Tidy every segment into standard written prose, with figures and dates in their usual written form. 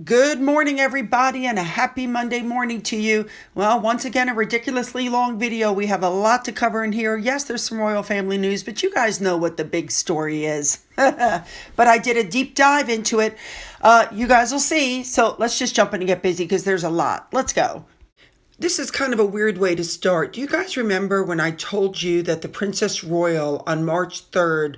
Good morning, everybody, and a happy Monday morning to you. Well, once again, a ridiculously long video. We have a lot to cover in here. Yes, there's some royal family news, but you guys know what the big story is. But I did a deep dive into it. You guys will see. So let's just jump in and get busy because there's a lot. Let's go. This is kind of a weird way to start. Do you guys remember when I told you that the Princess Royal on March 3rd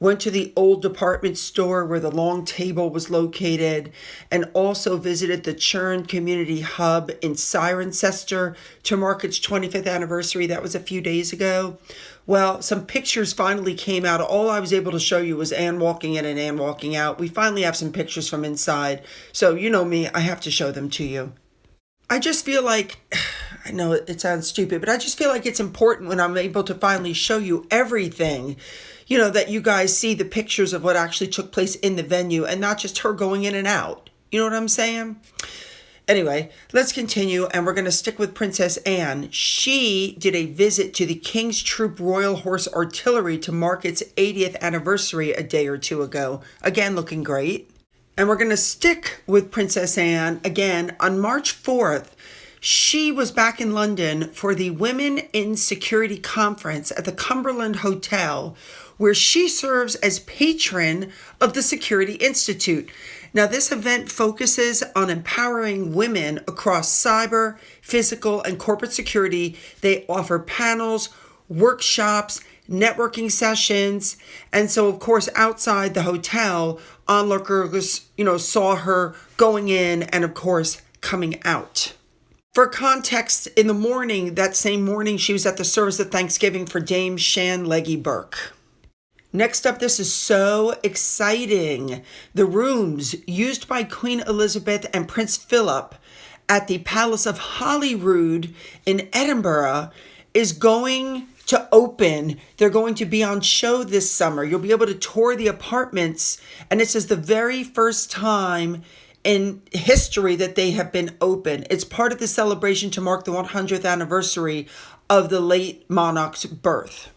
went to the old department store where the long table was located and also visited the Churn Community Hub in Cirencester to mark its 25th anniversary? That was a few days ago. Well, some pictures finally came out. All I was able to show you was Anne walking in and Anne walking out. We finally have some pictures from inside. So you know me, I have to show them to you. I just feel like, I know it sounds stupid, but I just feel like it's important when I'm able to finally show you everything, that you guys see the pictures of what actually took place in the venue and not just her going in and out. You know what I'm saying? Anyway, let's continue, and we're going to stick with Princess Anne. She did a visit to the King's Troop Royal Horse Artillery to mark its 80th anniversary a day or two ago. Again, looking great. And we're going to stick with Princess Anne again on March 4th. She was back in London for the Women in Security Conference at the Cumberland Hotel, where she serves as patron of the Security Institute. Now, this event focuses on empowering women across cyber, physical, and corporate security. They offer panels, workshops, networking sessions. And so, of course, outside the hotel, onlookers, saw her going in and, of course, coming out. For context, in the morning, that same morning, she was at the service of Thanksgiving for Dame Shan Leggy Burke. Next up, this is so exciting. The rooms used by Queen Elizabeth and Prince Philip at the Palace of Holyrood in Edinburgh is going to open. They're going to be on show this summer. You'll be able to tour the apartments, and this is the very first time in history that they have been open. It's part of the celebration to mark the 100th anniversary of the late monarch's birth.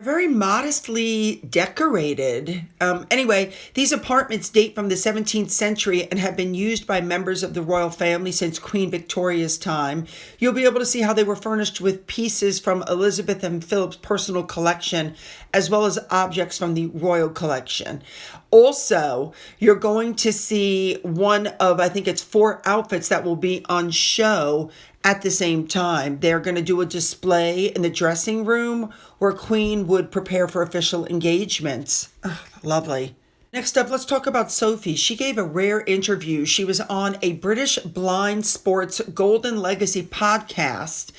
Very modestly decorated. Anyway, these apartments date from the 17th century and have been used by members of the royal family since Queen Victoria's time. You'll be able to see how they were furnished with pieces from Elizabeth and Philip's personal collection, as well as objects from the royal collection. Also, you're going to see one of, I think it's 4 outfits that will be on show at the same time. They're going to do a display in the dressing room where Queen would prepare for official engagements. Oh, lovely. Next up, let's talk about Sophie. She gave a rare interview. She was on a British Blind Sports Golden Legacy podcast,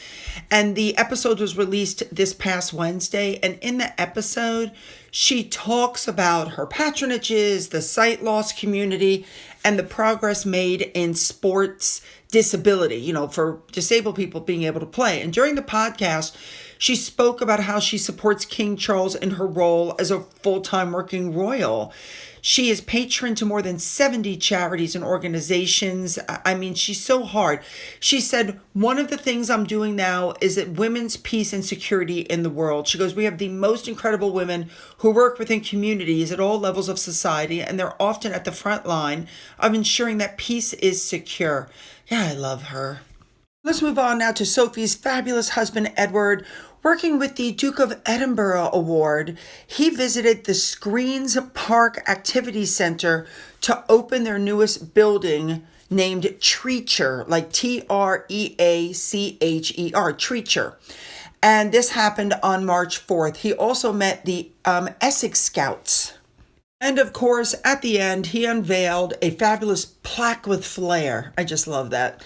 and the episode was released this past Wednesday. And in the episode, she talks about her patronages, the sight loss community, and the progress made in sports disability, for disabled people being able to play. And during the podcast, she spoke about how she supports King Charles in her role as a full-time working royal. She is patron to more than 70 charities and organizations. I mean, she's so hard. She said, one of the things I'm doing now is that women's peace and security in the world. She goes, we have the most incredible women who work within communities at all levels of society, and they're often at the front line of ensuring that peace is secure. Yeah, I love her. Let's move on now to Sophie's fabulous husband, Edward. Working with the Duke of Edinburgh Award, he visited the Screens Park Activity Centre to open their newest building named Treacher, like Treacher, Treacher. And this happened on March 4th. He also met the Essex Scouts. And of course, at the end, he unveiled a fabulous plaque with flair. I just love that.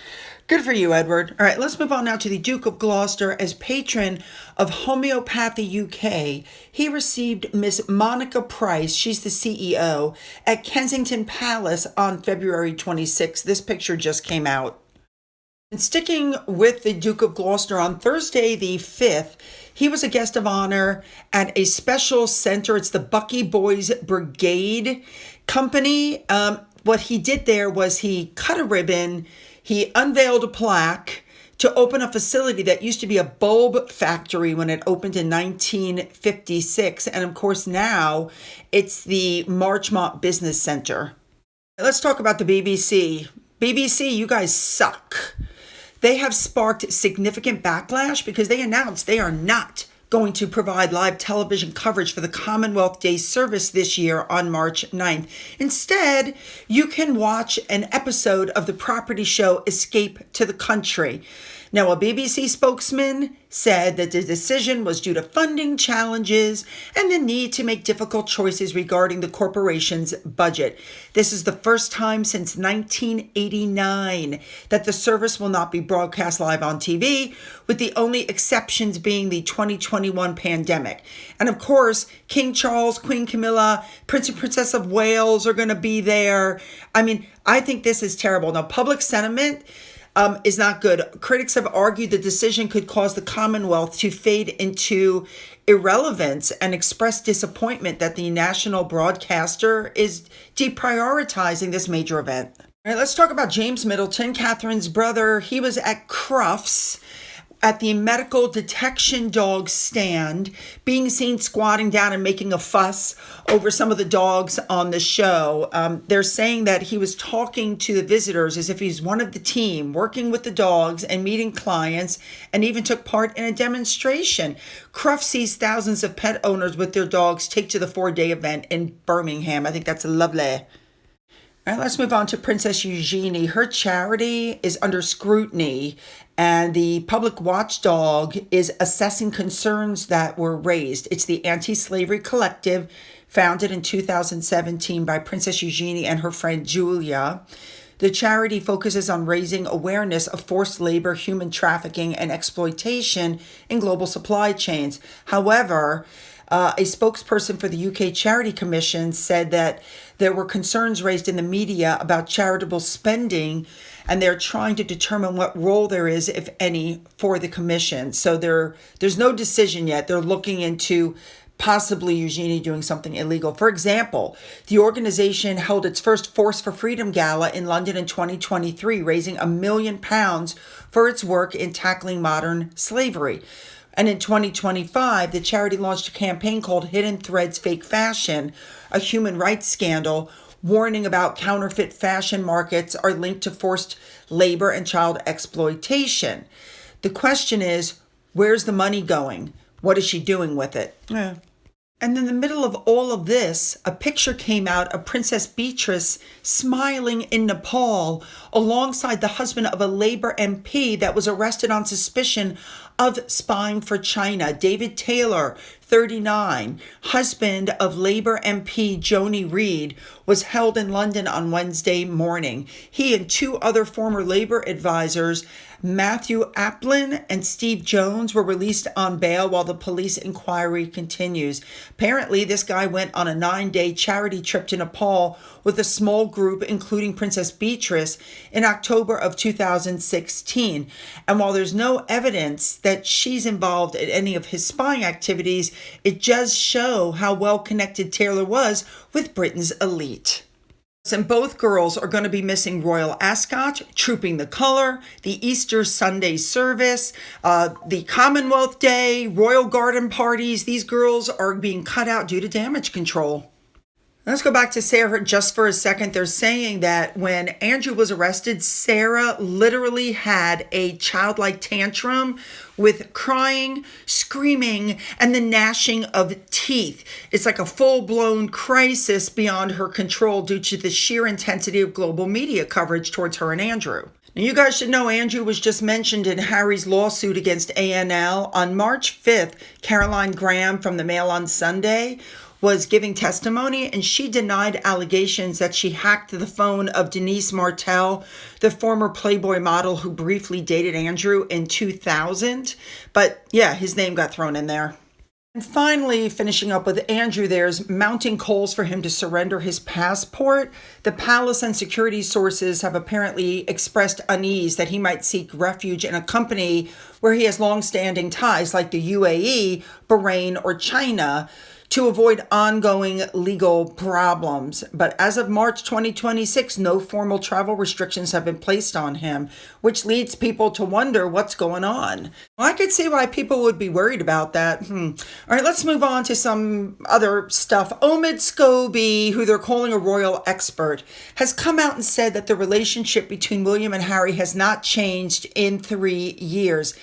Good for you, Edward. All right, let's move on now to the Duke of Gloucester. As patron of Homeopathy UK, he received Miss Monica Price, she's the CEO, at Kensington Palace on February 26th. This picture just came out. And sticking with the Duke of Gloucester, on Thursday the 5th, he was a guest of honor at a special center. It's the Bucky Boys Brigade Company. What he did there was he cut a ribbon, he unveiled a plaque to open a facility that used to be a bulb factory when it opened in 1956. And of course, now it's the Marchmont Business Center. Let's talk about the BBC. BBC, you guys suck. They have sparked significant backlash because they announced they are not going to provide live television coverage for the Commonwealth Day service this year on March 9th. Instead, you can watch an episode of the property show Escape to the Country. Now, a BBC spokesman said that the decision was due to funding challenges and the need to make difficult choices regarding the corporation's budget. This is the first time since 1989 that the service will not be broadcast live on TV, with the only exceptions being the 2021 pandemic. And of course, King Charles, Queen Camilla, Prince and Princess of Wales are going to be there. I mean, I think this is terrible. Now, public sentiment is not good. Critics have argued the decision could cause the Commonwealth to fade into irrelevance and express disappointment that the national broadcaster is deprioritizing this major event. All right, let's talk about James Middleton, Catherine's brother. He was at Crufts at the medical detection dog stand, being seen squatting down and making a fuss over some of the dogs on the show. They're saying that he was talking to the visitors as if he's one of the team, working with the dogs and meeting clients, and even took part in a demonstration. Crufts sees thousands of pet owners with their dogs take to the 4-day event in Birmingham. I think that's lovely. All right, let's move on to Princess Eugenie. Her charity is under scrutiny, and the public watchdog is assessing concerns that were raised. It's the Anti-Slavery Collective, founded in 2017 by Princess Eugenie and her friend Julia. The charity focuses on raising awareness of forced labor, human trafficking, and exploitation in global supply chains. However, a spokesperson for the UK Charity Commission said that there were concerns raised in the media about charitable spending, and they're trying to determine what role there is, if any, for the commission. So there's no decision yet. They're looking into possibly Eugenie doing something illegal. For example, the organization held its first Force for Freedom Gala in London in 2023, raising £1 million for its work in tackling modern slavery. And in 2025, the charity launched a campaign called Hidden Threads Fake Fashion, a human rights scandal, warning about counterfeit fashion markets are linked to forced labor and child exploitation. The question is, where's the money going? What is she doing with it? Yeah. And in the middle of all of this, a picture came out of Princess Beatrice smiling in Nepal alongside the husband of a Labour MP that was arrested on suspicion of spying for China. David Taylor, 39, husband of Labour MP Joni Reid, was held in London on Wednesday morning. He and 2 other former Labour advisors, Matthew Applin and Steve Jones, were released on bail while the police inquiry continues. Apparently, this guy went on a 9-day charity trip to Nepal with a small group, including Princess Beatrice, in October of 2016. And while there's no evidence that she's involved in any of his spying activities, it does show how well connected Taylor was with Britain's elite. And both girls are going to be missing Royal Ascot, Trooping the Colour, the Easter Sunday service, the Commonwealth Day, Royal Garden parties. These girls are being cut out due to damage control. Let's go back to Sarah just for a second. They're saying that when Andrew was arrested, Sarah literally had a childlike tantrum with crying, screaming, and the gnashing of teeth. It's like a full-blown crisis beyond her control due to the sheer intensity of global media coverage towards her and Andrew. Now, you guys should know Andrew was just mentioned in Harry's lawsuit against ANL. On March 5th, Caroline Graham from the Mail on Sunday was giving testimony, and she denied allegations that she hacked the phone of Denise Martell, the former Playboy model who briefly dated Andrew in 2000. But yeah, his name got thrown in there. And finally, finishing up with Andrew, there's mounting calls for him to surrender his passport. The palace and security sources have apparently expressed unease that he might seek refuge in a country where he has long-standing ties, like the UAE, Bahrain, or China. to avoid ongoing legal problems. But as of March 2026, no formal travel restrictions have been placed on him, which leads people to wonder what's going on. Well, I could see why people would be worried about that. All right, let's move on to some other stuff. Omid Scobie, who they're calling a royal expert, has come out and said that the relationship between William and Harry has not changed in 3 years.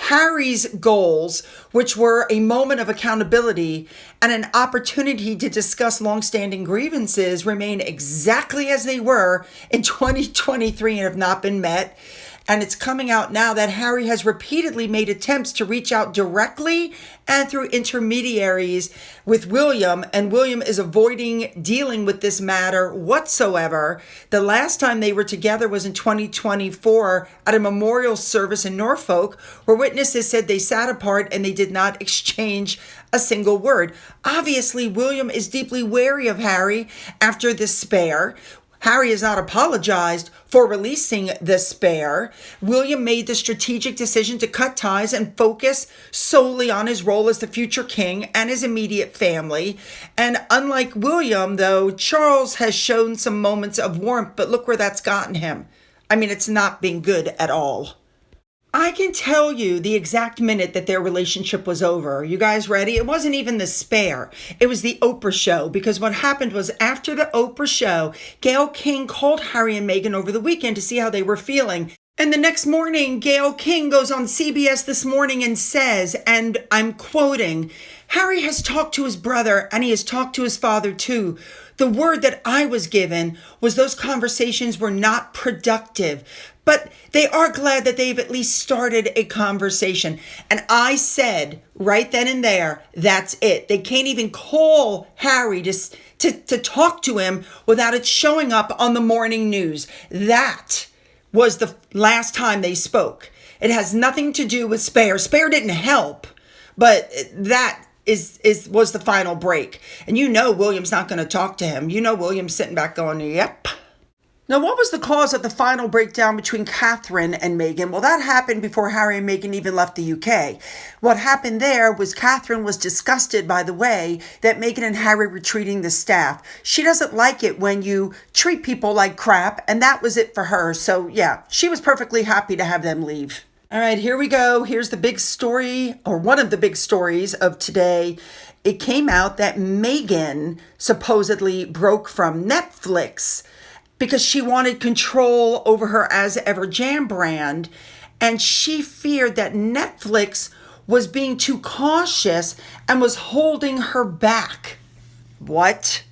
Harry's goals, which were a moment of accountability and an opportunity to discuss longstanding grievances, remain exactly as they were in 2023 and have not been met. And it's coming out now that Harry has repeatedly made attempts to reach out directly and through intermediaries with William, and William is avoiding dealing with this matter whatsoever. The last time they were together was in 2024 at a memorial service in Norfolk, where witnesses said they sat apart and they did not exchange a single word. Obviously, William is deeply wary of Harry after this spare. Harry has not apologized for releasing the spare. William made the strategic decision to cut ties and focus solely on his role as the future king and his immediate family. And unlike William, though, Charles has shown some moments of warmth, but look where that's gotten him. I mean, it's not been good at all. I can tell you the exact minute that their relationship was over. You guys ready? It wasn't even the spare. It was the Oprah show, because what happened was after the Oprah show, Gayle King called Harry and Meghan over the weekend to see how they were feeling. And the next morning, Gayle King goes on CBS This Morning and says, and I'm quoting, "Harry has talked to his brother and he has talked to his father too. The word that I was given was those conversations were not productive. But they are glad that they've at least started a conversation." And I said right then and there, that's it. They can't even call Harry to talk to him without it showing up on the morning news. That was the last time they spoke. It has nothing to do with Spare. Spare didn't help, but that was the final break. And you know William's not going to talk to him. You know William's sitting back going, yep. Now, what was the cause of the final breakdown between Catherine and Meghan? Well, that happened before Harry and Meghan even left the UK. What happened there was Catherine was disgusted by the way that Meghan and Harry were treating the staff. She doesn't like it when you treat people like crap, and that was it for her. So, yeah, she was perfectly happy to have them leave. All right, here we go. Here's the big story, or one of the big stories of today. It came out that Meghan supposedly broke from Netflix because she wanted control over her As Ever Jam brand, and she feared that Netflix was being too cautious and was holding her back. What?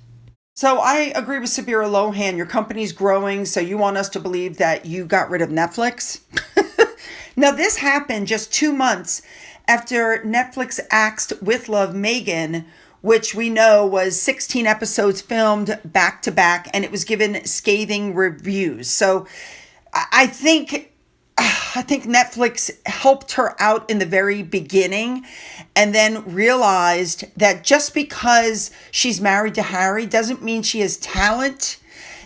So I agree with Sabira Lohan. Your company's growing, so you want us to believe that you got rid of Netflix? Now, this happened just 2 months after Netflix axed With Love Meghan, which we know was 16 episodes filmed back to back, and it was given scathing reviews. So I think Netflix helped her out in the very beginning and then realized that just because she's married to Harry doesn't mean she has talent.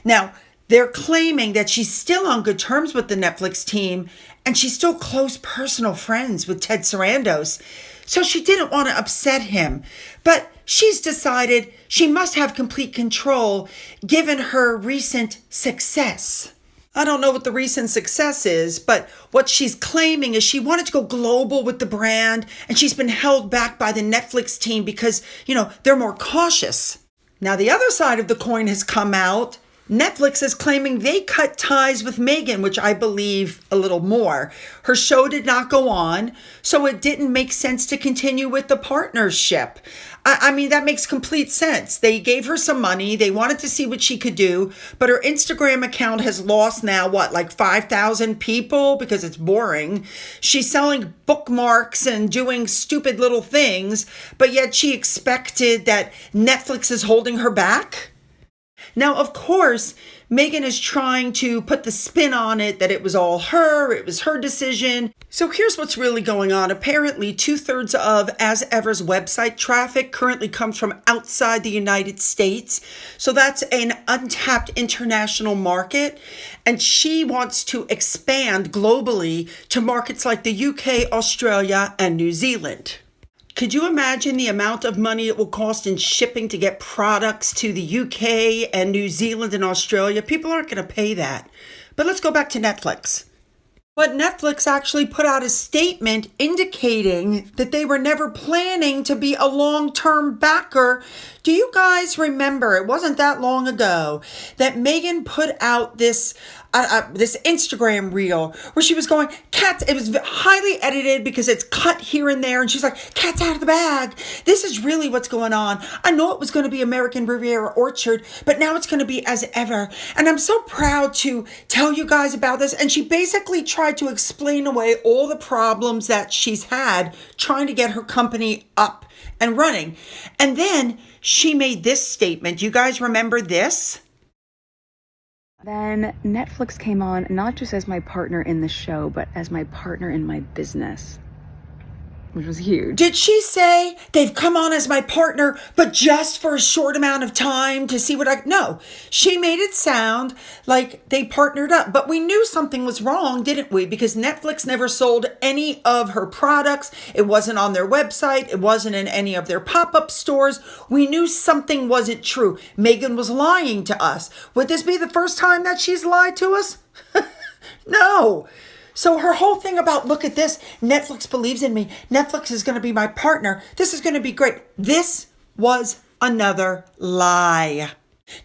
Now, they're claiming that she's still on good terms with the Netflix team and she's still close personal friends with Ted Sarandos. So she didn't want to upset him, but she's decided she must have complete control given her recent success. I don't know what the recent success is, but what she's claiming is she wanted to go global with the brand and she's been held back by the Netflix team because, they're more cautious. Now, the other side of the coin has come out. Netflix is claiming they cut ties with Meghan, which I believe a little more. Her show did not go on, so it didn't make sense to continue with the partnership. I mean, that makes complete sense. They gave her some money. They wanted to see what she could do, but her Instagram account has lost now, like 5,000 people because it's boring. She's selling bookmarks and doing stupid little things, but yet she expected that Netflix is holding her back. Now, of course, Meghan is trying to put the spin on it that it was all her, it was her decision. So here's what's really going on. Apparently, 2/3 of As Ever's website traffic currently comes from outside the United States. So that's an untapped international market. And she wants to expand globally to markets like the UK, Australia, and New Zealand. Could you imagine the amount of money it will cost in shipping to get products to the UK and New Zealand and Australia? People aren't going to pay that. But let's go back to Netflix. But Netflix actually put out a statement indicating that they were never planning to be a long-term backer. Do you guys remember, it wasn't that long ago, that Meghan put out this Instagram reel where she was going, cats, it was highly edited because it's cut here and there, and she's like, cat's out of the bag. This is really what's going on. I know it was going to be American Riviera Orchard, but now it's going to be As Ever. And I'm so proud to tell you guys about this. And she basically tried to explain away all the problems that she's had trying to get her company up and running. And then she made this statement. You guys remember this? Then Netflix came on not just as my partner in the show, but as my partner in my business, which was huge. Did she say they've come on as my partner, but just for a short amount of time to see what No, she made it sound like they partnered up, but we knew something was wrong, didn't we? Because Netflix never sold any of her products. It wasn't on their website. It wasn't in any of their pop-up stores. We knew something wasn't true. Meghan was lying to us. Would this be the first time that she's lied to us? No. So her whole thing about, look at this, Netflix believes in me. Netflix is going to be my partner. This is going to be great. This was another lie.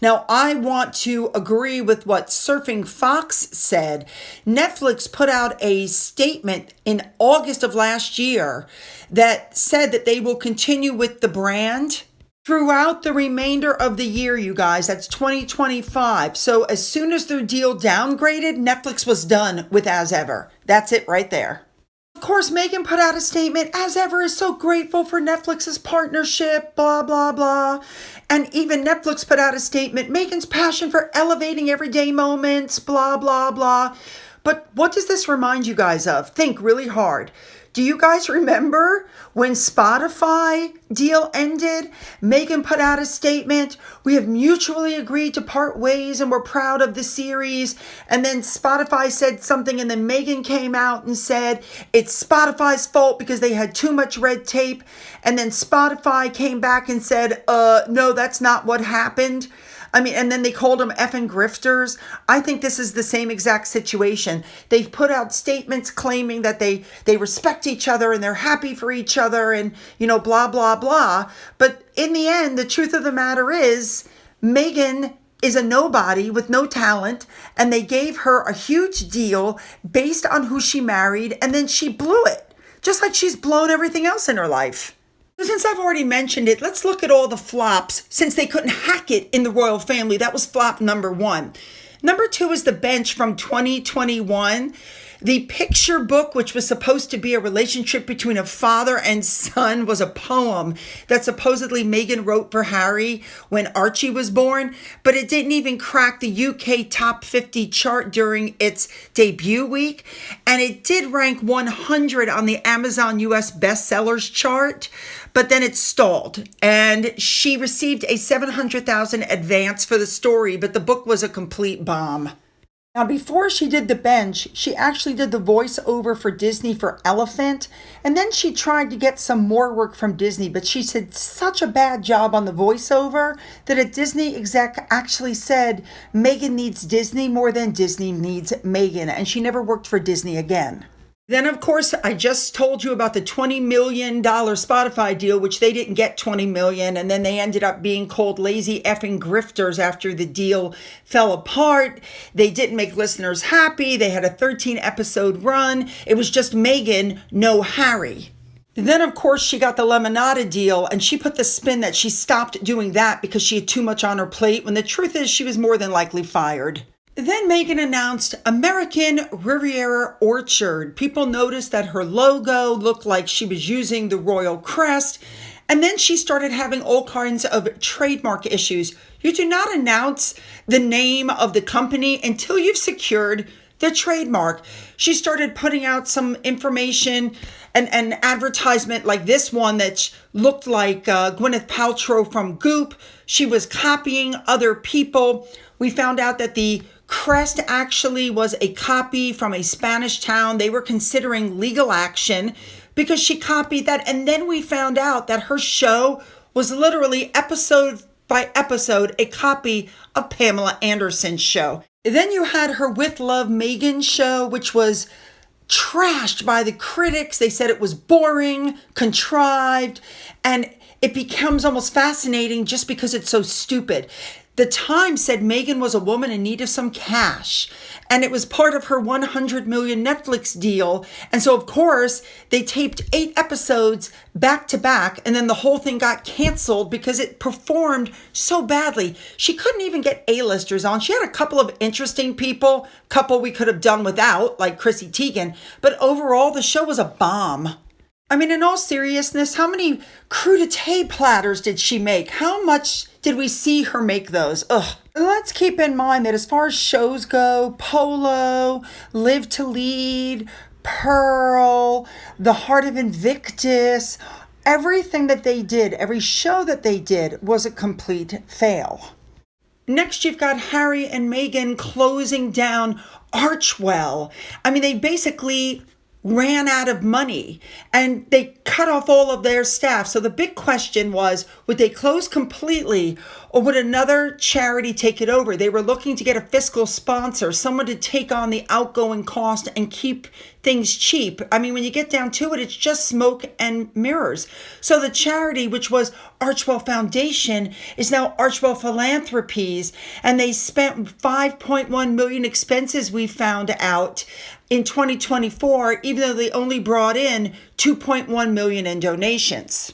Now, I want to agree with what Surfing Fox said. Netflix put out a statement in August of last year that said that they will continue with the brand throughout the remainder of the year, you guys. That's 2025. So as soon as their deal downgraded, Netflix was done with As Ever. That's it right there. Of course, Meghan put out a statement. As Ever is so grateful for Netflix's partnership, blah, blah, blah. And even Netflix put out a statement. Meghan's passion for elevating everyday moments, blah, blah, blah. But what does this remind you guys of? Think really hard. Do you guys remember when Spotify deal ended? Meghan put out a statement. We have mutually agreed to part ways and we're proud of the series. And then Spotify said something, and then Meghan came out and said it's Spotify's fault because they had too much red tape. And then Spotify came back and said, no, that's not what happened. And then they called them effing grifters. I think this is the same exact situation. They've put out statements claiming that they respect each other and they're happy for each other and, blah, blah, blah. But in the end, the truth of the matter is Meghan is a nobody with no talent, and they gave her a huge deal based on who she married, and then she blew it, just like she's blown everything else in her life. Since I've already mentioned it, let's look at all the flops since they couldn't hack it in the royal family. That was flop number 1. Number 2 is The Bench from 2021. The picture book, which was supposed to be a relationship between a father and son, was a poem that supposedly Meghan wrote for Harry when Archie was born, but it didn't even crack the UK top 50 chart during its debut week. And it did rank 100 on the Amazon US bestsellers chart, but then it stalled. And she received a $700,000 advance for the story, but the book was a complete bomb. Now, before she did The Bench, she actually did the voiceover for Disney for Elephant, and then she tried to get some more work from Disney, but she did such a bad job on the voiceover that a Disney exec actually said Meghan needs Disney more than Disney needs Meghan, and she never worked for Disney again. Then, of course, I just told you about the $20 million Spotify deal, which they didn't get $20 million. And then they ended up being called lazy effing grifters after the deal fell apart. They didn't make listeners happy. They had a 13-episode run. It was just Meghan, no Harry. Then, of course, she got the Lemonada deal, and she put the spin that she stopped doing that because she had too much on her plate, when the truth is she was more than likely fired. Then Meghan announced American Riviera Orchard. People noticed that her logo looked like she was using the royal crest. And then she started having all kinds of trademark issues. You do not announce the name of the company until you've secured the trademark. She started putting out some information and an advertisement like this one that looked like Gwyneth Paltrow from Goop. She was copying other people. We found out that the crest actually was a copy from a Spanish town. They were considering legal action because she copied that. And then we found out that her show was literally episode by episode a copy of Pamela Anderson's show. Then you had her With Love Meghan show, which was trashed by the critics. They said it was boring, contrived, and it becomes almost fascinating just because it's so stupid. The Times said Meghan was a woman in need of some cash, and it was part of her $100 million Netflix deal. And so, of course, they taped 8 episodes back to back, and then the whole thing got canceled because it performed so badly. She couldn't even get A-listers on. She had a couple of interesting people, couple we could have done without, like Chrissy Teigen, but overall, the show was a bomb. I mean, in all seriousness, how many crudité platters did she make? How much did we see her make those? Ugh. Let's keep in mind that as far as shows go, Polo, Live to Lead, Pearl, The Heart of Invictus, everything that they did, every show that they did was a complete fail. Next, you've got Harry and Meghan closing down Archwell. I mean, they basically ran out of money and they cut off all of their staff. So the big question was, would they close completely or would another charity take it over? They were looking to get a fiscal sponsor, someone to take on the outgoing cost and keep things cheap. I mean, when you get down to it, it's just smoke and mirrors. So the charity, which was Archwell Foundation, is now Archwell Philanthropies, and they spent $5.1 million expenses, we found out, in 2024, even though they only brought in $2.1 million in donations.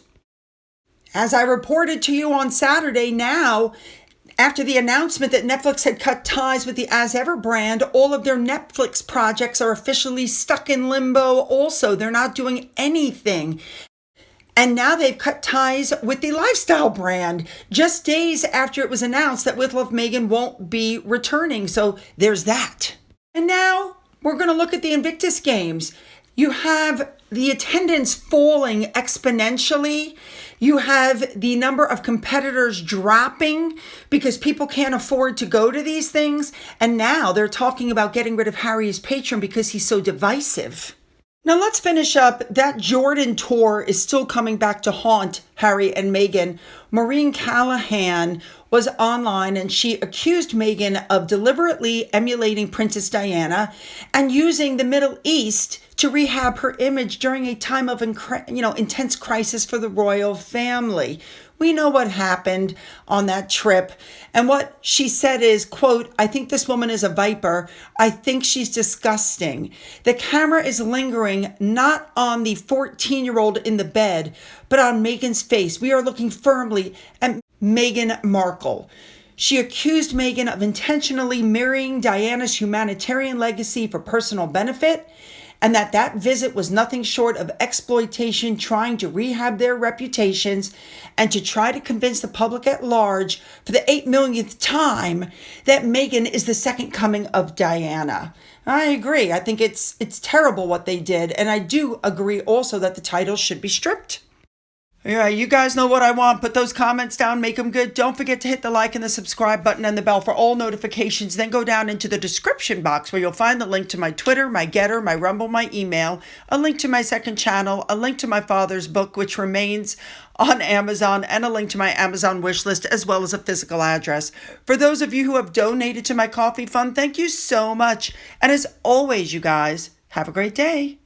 As I reported to you on Saturday, now, after the announcement that Netflix had cut ties with the As Ever brand, all of their Netflix projects are officially stuck in limbo also. They're not doing anything. And now they've cut ties with the lifestyle brand just days after it was announced that With Love Meghan won't be returning. So there's that. And now we're going to look at the Invictus Games. You have the attendance falling exponentially. You have the number of competitors dropping because people can't afford to go to these things. And now they're talking about getting rid of Harry as patron because he's so divisive. Now let's finish up. That Jordan tour is still coming back to haunt Harry and Meghan. Maureen Callahan was online and she accused Meghan of deliberately emulating Princess Diana and using the Middle East to rehab her image during a time of intense crisis for the royal family. We know what happened on that trip. And what she said is, quote, "I think this woman is a viper. I think she's disgusting." The camera is lingering not on the 14-year-old in the bed, but on Meghan's face. We are looking firmly at Meghan Markle. She accused Meghan of intentionally mirroring Diana's humanitarian legacy for personal benefit, and that visit was nothing short of exploitation, trying to rehab their reputations and to try to convince the public at large for the 8 millionth time that Meghan is the second coming of Diana. I agree. I think it's terrible what they did. And I do agree also that the titles should be stripped. Yeah, you guys know what I want. Put those comments down, make them good. Don't forget to hit the like and the subscribe button and the bell for all notifications. Then go down into the description box where you'll find the link to my Twitter, my Gettr, my Rumble, my email, a link to my second channel, a link to my father's book, which remains on Amazon, and a link to my Amazon wish list, as well as a physical address. For those of you who have donated to my coffee fund, thank you so much. And as always, you guys, have a great day.